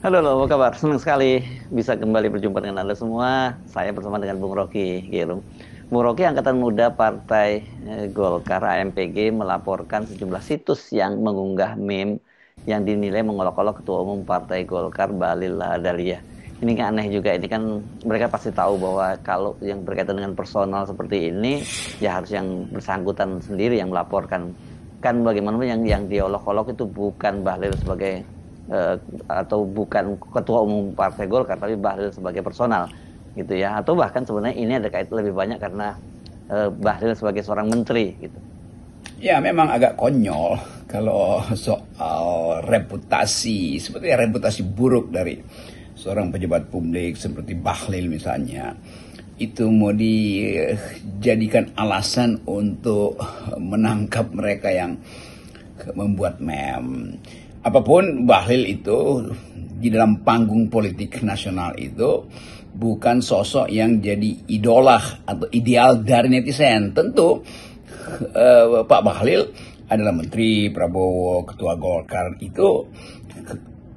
Halo, apa kabar? Senang sekali bisa kembali berjumpa dengan Anda semua. Saya bersama dengan Bung Rocky Gerung. Bung Rocky, Angkatan Muda Partai Golkar AMPG melaporkan sejumlah situs yang mengunggah meme yang dinilai mengolok-olok Ketua Umum Partai Golkar Bahlil Lahadalia. Ini kan aneh juga, ini kan mereka pasti tahu bahwa kalau yang berkaitan dengan personal seperti ini, ya harus yang bersangkutan sendiri yang melaporkan. Kan bagaimanapun yang diolok-olok itu bukan Bahlil sebagai atau bukan ketua umum Partai Golkar, tapi Bahlil sebagai personal gitu ya, atau bahkan sebenarnya ini ada kaitan lebih banyak karena Bahlil sebagai seorang menteri gitu. Ya, memang agak konyol kalau soal reputasi, seperti reputasi buruk dari seorang pejabat publik seperti Bahlil misalnya, itu mau dijadikan alasan untuk menangkap mereka yang membuat meme. Apapun Bahlil itu di dalam panggung politik nasional itu bukan sosok yang jadi idola atau ideal dari netizen. Tentu Pak Bahlil adalah menteri, Prabowo ketua Golkar, itu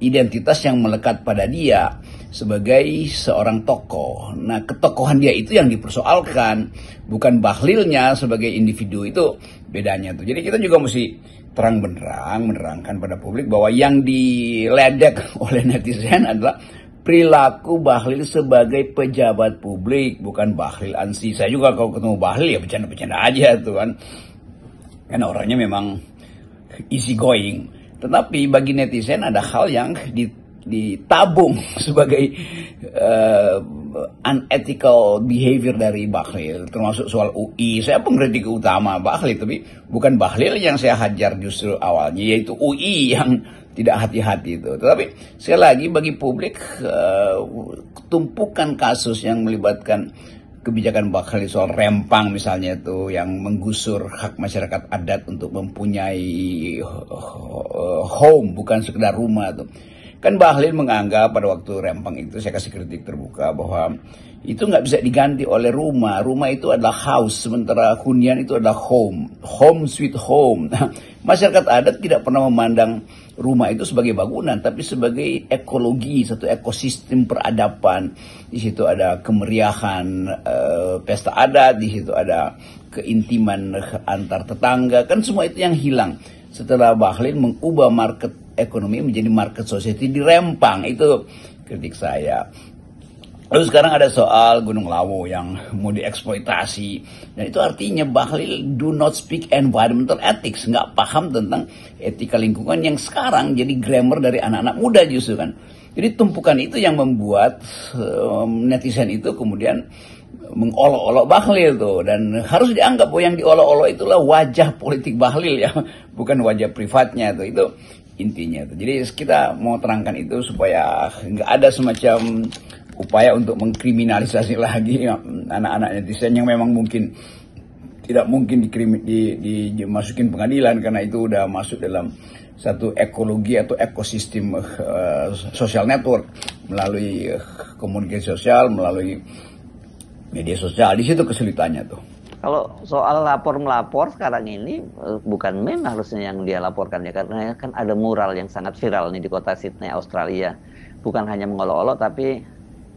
identitas yang melekat pada dia sebagai seorang tokoh. Nah, ketokohan dia itu yang dipersoalkan, bukan Bahlilnya sebagai individu, itu bedanya tuh. Jadi kita juga mesti terang benderang menerangkan pada publik bahwa yang diledek oleh netizen adalah perilaku Bahlil sebagai pejabat publik, bukan Bahlil ansi. Saya juga kalau ketemu Bahlil ya bercanda-bercanda aja tuh kan. Karena orangnya memang easy going. Tetapi bagi netizen ada hal yang ditabung sebagai unethical behavior dari Bahlil, termasuk soal UI. Saya pengkritik utama Bahlil, tapi bukan Bahlil yang saya hajar justru awalnya, yaitu UI yang tidak hati-hati itu. Tetapi sekali lagi bagi publik, tumpukan kasus yang melibatkan kebijakan Bahlil soal rempang misalnya itu, yang menggusur hak masyarakat adat untuk mempunyai home bukan sekedar rumah tuh. Kan Bahlil menganggap pada waktu rempang itu, saya kasih kritik terbuka, bahwa itu nggak bisa diganti oleh rumah. Rumah itu adalah house, sementara hunian itu adalah home. Home sweet home. Nah, masyarakat adat tidak pernah memandang rumah itu sebagai bangunan, tapi sebagai ekologi, satu ekosistem peradaban. Di situ ada kemeriahan pesta adat, di situ ada keintiman antar tetangga. Kan semua itu yang hilang setelah Bahlil mengubah market ekonomi menjadi market society di Rempang. Itu kritik saya. Lalu sekarang ada soal Gunung Lawu yang mau dieksploitasi, dan itu artinya Bahlil do not speak environmental ethics, nggak paham tentang etika lingkungan yang sekarang jadi grammar dari anak-anak muda justru kan. Jadi tumpukan itu yang membuat netizen itu kemudian mengolok-olok Bahlil tuh, dan harus dianggap bahwa yang diolok-olok itulah wajah politik Bahlil ya, bukan wajah privatnya tuh. Itu intinya tuh. Jadi kita mau terangkan itu supaya nggak ada semacam upaya untuk mengkriminalisasi lagi anak-anak netizen yang memang mungkin tidak mungkin dimasukin pengadilan karena itu udah masuk dalam satu ekologi atau ekosistem social network, melalui komunikasi sosial, melalui media sosial. Di situ kesulitannya tuh. Kalau soal lapor-melapor sekarang ini bukan meme harusnya yang dia laporkan ya, karena kan ada mural yang sangat viral nih di kota Sydney, Australia. Bukan hanya mengolok-olok, tapi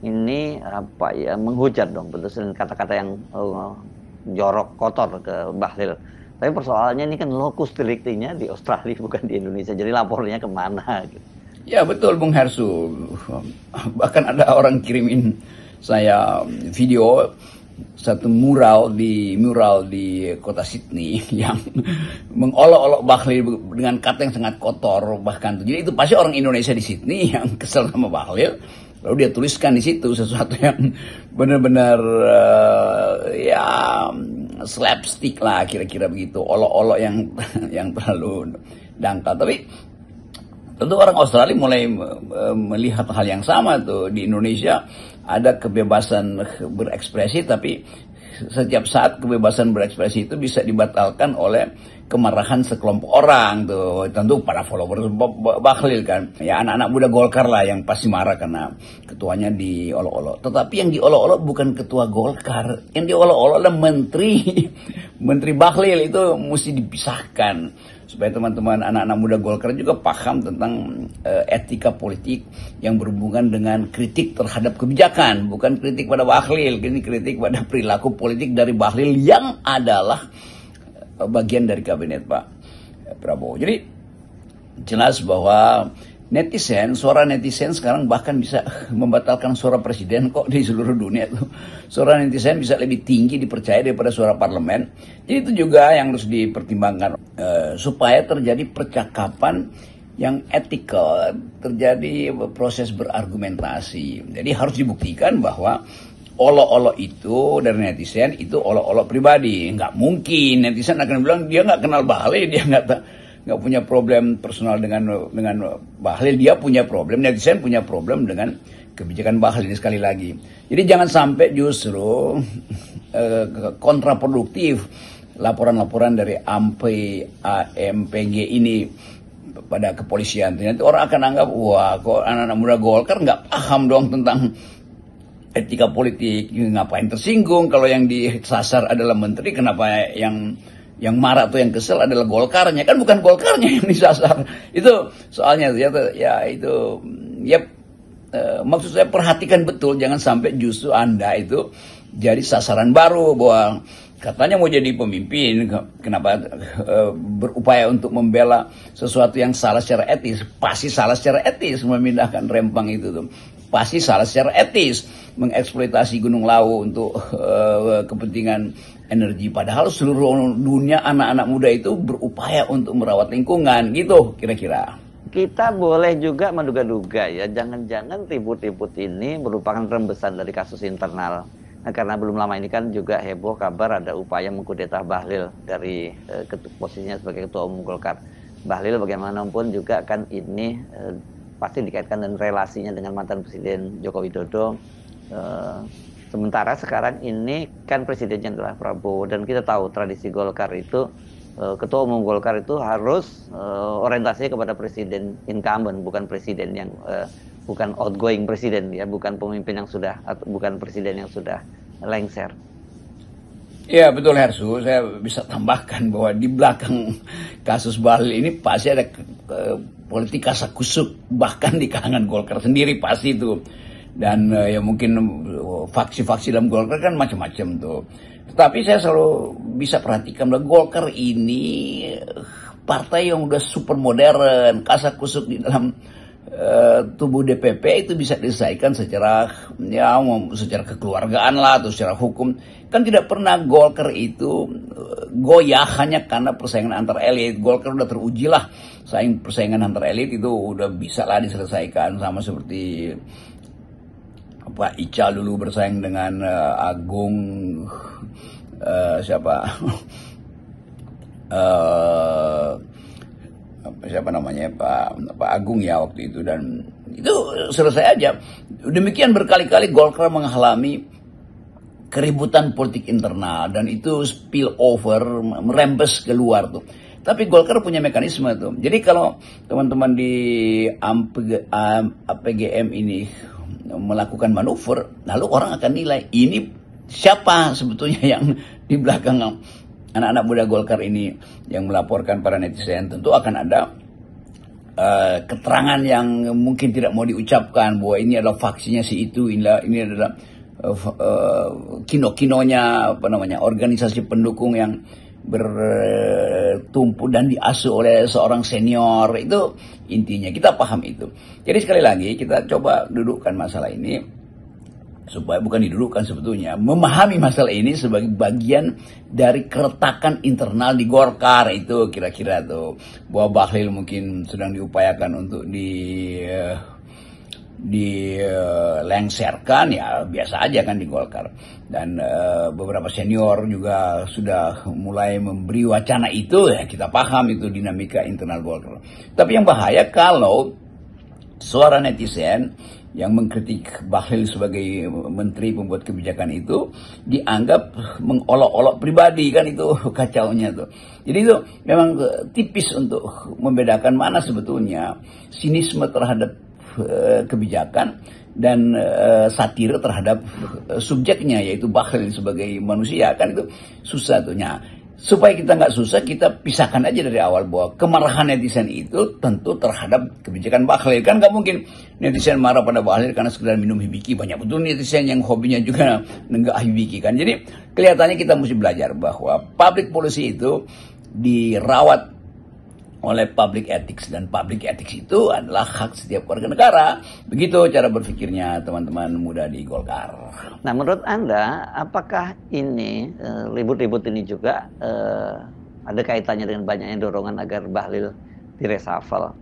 ini apa ya, menghujat dong, betul, kata-kata yang jorok, kotor ke Bahlil. Tapi persoalannya ini kan lokus deliktinya di Australia bukan di Indonesia. Jadi lapornya kemana gitu. Ya betul Bung Hersu. Bahkan ada orang kirimin saya video satu mural di kota Sydney yang mengolok-olok Bahlil dengan kata yang sangat kotor bahkan. Jadi itu pasti orang Indonesia di Sydney yang kesel sama Bahlil. Lalu dia tuliskan di situ sesuatu yang benar-benar ya slapstick lah kira-kira begitu, olok-olok yang terlalu dangkal. Tapi tentu orang Australia mulai melihat hal yang sama tuh. Di Indonesia ada kebebasan berekspresi, tapi setiap saat kebebasan berekspresi itu bisa dibatalkan oleh kemarahan sekelompok orang tuh. Tentu para followers Bahlil kan. Ya anak-anak muda Golkar lah yang pasti marah karena ketuanya diolok-olok. Tetapi yang diolok-olok bukan ketua Golkar. Yang diolok-olok adalah menteri. Menteri Bahlil itu mesti dipisahkan. supaya teman-teman anak-anak muda Golkar juga paham tentang etika politik yang berhubungan dengan kritik terhadap kebijakan, bukan kritik pada Bahlil, ini kritik pada perilaku politik dari Bahlil yang adalah bagian dari kabinet Pak Prabowo. Jadi jelas bahwa suara netizen sekarang bahkan bisa membatalkan suara presiden kok di seluruh dunia tuh. Suara netizen bisa lebih tinggi dipercaya daripada suara parlemen. Jadi itu juga yang harus dipertimbangkan supaya terjadi percakapan yang etikal, terjadi proses berargumentasi. Jadi harus dibuktikan bahwa olok-olok itu dari netizen itu olok-olok pribadi. Nggak mungkin netizen akan bilang dia nggak kenal Bahlil, dia nggak punya problem personal dengan Bahlil, dia punya problem, netizen punya problem dengan kebijakan Bahlil ini sekali lagi. Jadi jangan sampai justru kontraproduktif laporan-laporan dari AMPG ini pada kepolisian. Nanti orang akan anggap, wah kok anak-anak muda Golkar nggak paham dong tentang etika politik, ngapain tersinggung kalau yang disasar adalah menteri, kenapa yang marah atau yang kesel adalah Golkarnya, kan bukan Golkarnya yang disasar. Itu soalnya maksud saya perhatikan betul, jangan sampai justru Anda itu jadi sasaran baru bahwa katanya mau jadi pemimpin, kenapa berupaya untuk membela sesuatu yang salah secara etis. Pasti salah secara etis memindahkan Rempang itu tuh. Pasti salah secara etis mengeksploitasi Gunung Lawu untuk kepentingan energi, padahal seluruh dunia anak-anak muda itu berupaya untuk merawat lingkungan gitu kira-kira. Kita boleh juga menduga-duga ya, jangan-jangan ribut-ribut ini merupakan rembesan dari kasus internal. Nah, karena belum lama ini kan juga heboh kabar ada upaya mengkudeta Bahlil dari posisinya sebagai ketua umum Golkar. Bahlil bagaimanapun juga kan ini pasti dikaitkan dengan relasinya dengan mantan Presiden Joko Widodo. Sementara sekarang ini kan presidennya adalah Prabowo, dan kita tahu tradisi Golkar itu ketua umum Golkar itu harus orientasinya kepada presiden incumbent, bukan presiden yang bukan outgoing presiden ya, bukan pemimpin yang sudah atau bukan presiden yang sudah lengser. Ya betul Hersu, saya bisa tambahkan bahwa di belakang kasus Bahlil ini pasti ada politik kasakusuk, bahkan di kalangan Golkar sendiri pasti itu. Dan ya mungkin faksi-faksi dalam Golkar kan macam-macam tuh. Tetapi saya selalu bisa perhatikan bahwa Golkar ini partai yang udah super modern, kasakusuk di dalam tubuh DPP itu bisa diselesaikan secara kekeluargaan lah atau secara hukum. Kan tidak pernah Golkar itu goyah hanya karena persaingan antar elit. Golkar udah teruji lah, persaingan antar elit itu udah bisa lah diselesaikan, sama seperti Pak Ical dulu bersaing dengan Agung siapa namanya Pak Agung ya waktu itu, dan itu selesai aja. Demikian berkali-kali Golkar mengalami keributan politik internal dan itu spill over, merembes keluar tuh. Tapi Golkar punya mekanisme tuh. Jadi kalau teman-teman di APGM ini melakukan manuver, lalu orang akan nilai ini siapa sebetulnya yang di belakang anak-anak muda Golkar ini yang melaporkan para netizen. Tentu akan ada keterangan yang mungkin tidak mau diucapkan bahwa ini adalah faksinya si itu, ini adalah kino-kinonya organisasi pendukung yang bertumpu dan diasuh oleh seorang senior. Itu intinya, kita paham itu. Jadi sekali lagi kita coba dudukkan masalah ini, supaya bukan didudukkan sebetulnya, memahami masalah ini sebagai bagian dari keretakan internal di Golkar itu kira-kira tuh. Bahwa Bahlil mungkin sedang diupayakan untuk dilengserkan, ya biasa aja kan di Golkar. Dan beberapa senior juga sudah mulai memberi wacana itu, ya kita paham itu dinamika internal Golkar. Tapi yang bahaya kalau suara netizen yang mengkritik Bahlil sebagai menteri pembuat kebijakan itu dianggap mengolok-olok pribadi, kan itu kacaunya tuh. Jadi itu memang tipis untuk membedakan mana sebetulnya sinisme terhadap kebijakan dan satire terhadap subjeknya, yaitu Bahlil sebagai manusia, kan itu susah tuh. Nah, supaya kita nggak susah, kita pisahkan aja dari awal bahwa kemarahan netizen itu tentu terhadap kebijakan Bahlil. Kan nggak mungkin netizen marah pada Bahlil karena sekedar minum hibiki. Banyak betul netizen yang hobinya juga nenggak hibiki kan. Jadi kelihatannya kita mesti belajar bahwa public policy itu dirawat oleh public ethics, dan public ethics itu adalah hak setiap warga negara. Begitu cara berpikirnya teman-teman muda di Golkar. Nah, menurut Anda, apakah ini ribut-ribut ini juga ada kaitannya dengan banyaknya dorongan agar Bahlil direshuffle?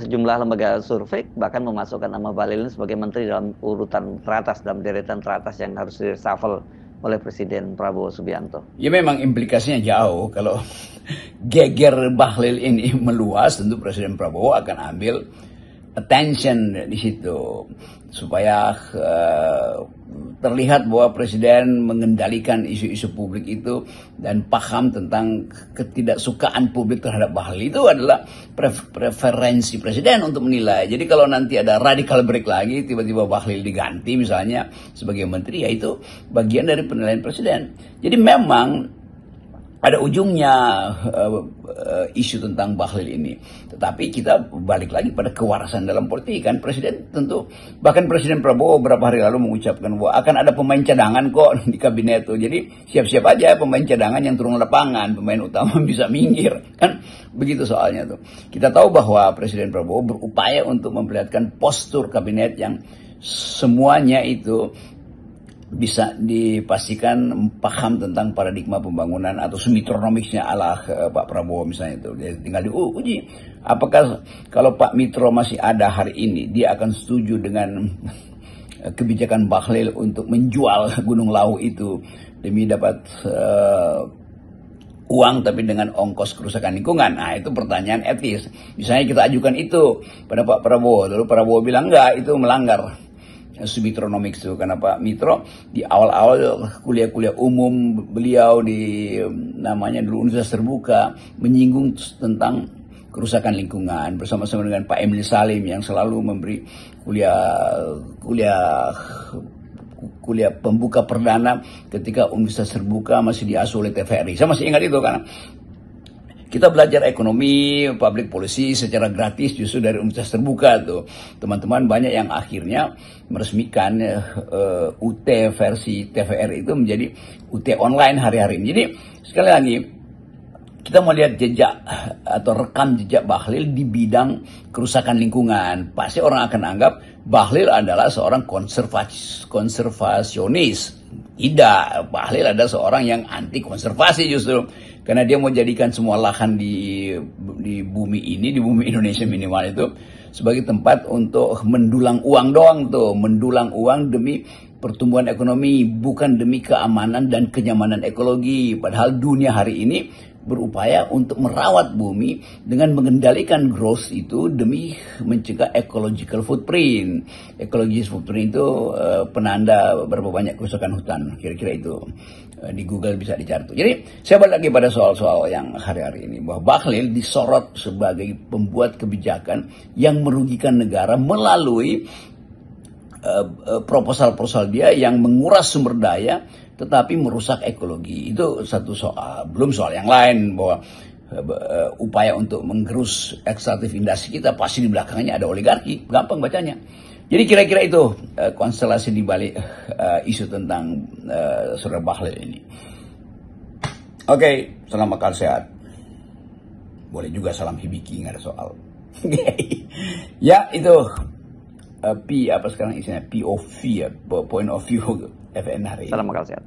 Sejumlah lembaga survei bahkan memasukkan nama Bahlil ini sebagai menteri dalam urutan teratas, dalam deretan teratas yang harus direshuffle oleh Presiden Prabowo Subianto. Ya memang implikasinya jauh. Kalau geger Bahlil ini meluas, tentu Presiden Prabowo akan ambil attention di situ supaya terlihat bahwa Presiden mengendalikan isu-isu publik itu dan paham tentang ketidaksukaan publik terhadap Bahlil. Itu adalah preferensi Presiden untuk menilai. Jadi kalau nanti ada radical break lagi, tiba-tiba Bahlil diganti misalnya sebagai menteri, ya itu bagian dari penilaian Presiden. Jadi memang ada ujungnya isu tentang Bahlil ini. Tetapi kita balik lagi pada kewarasan dalam politik kan. Presiden tentu, bahkan Presiden Prabowo beberapa hari lalu mengucapkan bahwa akan ada pemain cadangan kok di kabinet itu. Jadi siap-siap aja pemain cadangan yang turun lapangan, pemain utama bisa minggir kan. Begitu soalnya tuh. Kita tahu bahwa Presiden Prabowo berupaya untuk memperlihatkan postur kabinet yang semuanya itu bisa dipastikan paham tentang paradigma pembangunan atau semitronomicsnya ala Pak Prabowo misalnya itu. Dia tinggal diuji apakah kalau Pak Mitro masih ada hari ini dia akan setuju dengan kebijakan Bahlil untuk menjual Gunung Lawu itu demi dapat uang tapi dengan ongkos kerusakan lingkungan. Nah, itu pertanyaan etis. Misalnya kita ajukan itu pada Pak Prabowo, lalu Prabowo bilang enggak, itu melanggar Sumitronomics itu, karena Pak Mitro di awal-awal kuliah-kuliah umum beliau di namanya dulu Universitas Terbuka menyinggung tentang kerusakan lingkungan bersama-sama dengan Pak Emil Salim yang selalu memberi kuliah pembuka perdana ketika Universitas Terbuka masih diasuh oleh TVRI. Saya masih ingat itu karena kita belajar ekonomi, public policy secara gratis justru dari Universitas Terbuka tuh. Teman-teman banyak yang akhirnya meresmikan UT versi TVRI itu menjadi UT online hari-hari ini. Jadi sekali lagi kita mau lihat jejak atau rekam jejak Bahlil di bidang kerusakan lingkungan. Pasti orang akan anggap Bahlil adalah seorang konservasionis. Tidak, Bahlil adalah seorang yang anti konservasi justru. Karena dia mau jadikan semua lahan di bumi ini, di bumi Indonesia minimal itu, sebagai tempat untuk mendulang uang doang tuh. Mendulang uang demi pertumbuhan ekonomi, bukan demi keamanan dan kenyamanan ekologi. Padahal dunia hari ini berupaya untuk merawat bumi dengan mengendalikan growth itu demi mencegah ecological footprint. Ecological footprint itu penanda berapa banyak kerusakan hutan, kira-kira itu. Di Google bisa dicari. Jadi saya balik lagi pada soal-soal yang hari-hari ini, bahwa Bahlil disorot sebagai pembuat kebijakan yang merugikan negara melalui proposal-proposal dia yang menguras sumber daya tetapi merusak ekologi. Itu satu soal. Belum soal yang lain bahwa upaya untuk menggerus ekstraktif industri kita pasti di belakangnya ada oligarki. Gampang bacanya. Jadi kira-kira itu konstelasi di balik isu tentang saudara Bahlil ini. Oke, salam akal sehat. Boleh juga salam hibiki, nggak ada soal. Ya itu P apa sekarang isinya POV ya, point of view FN hari ini. Salam akal sehat.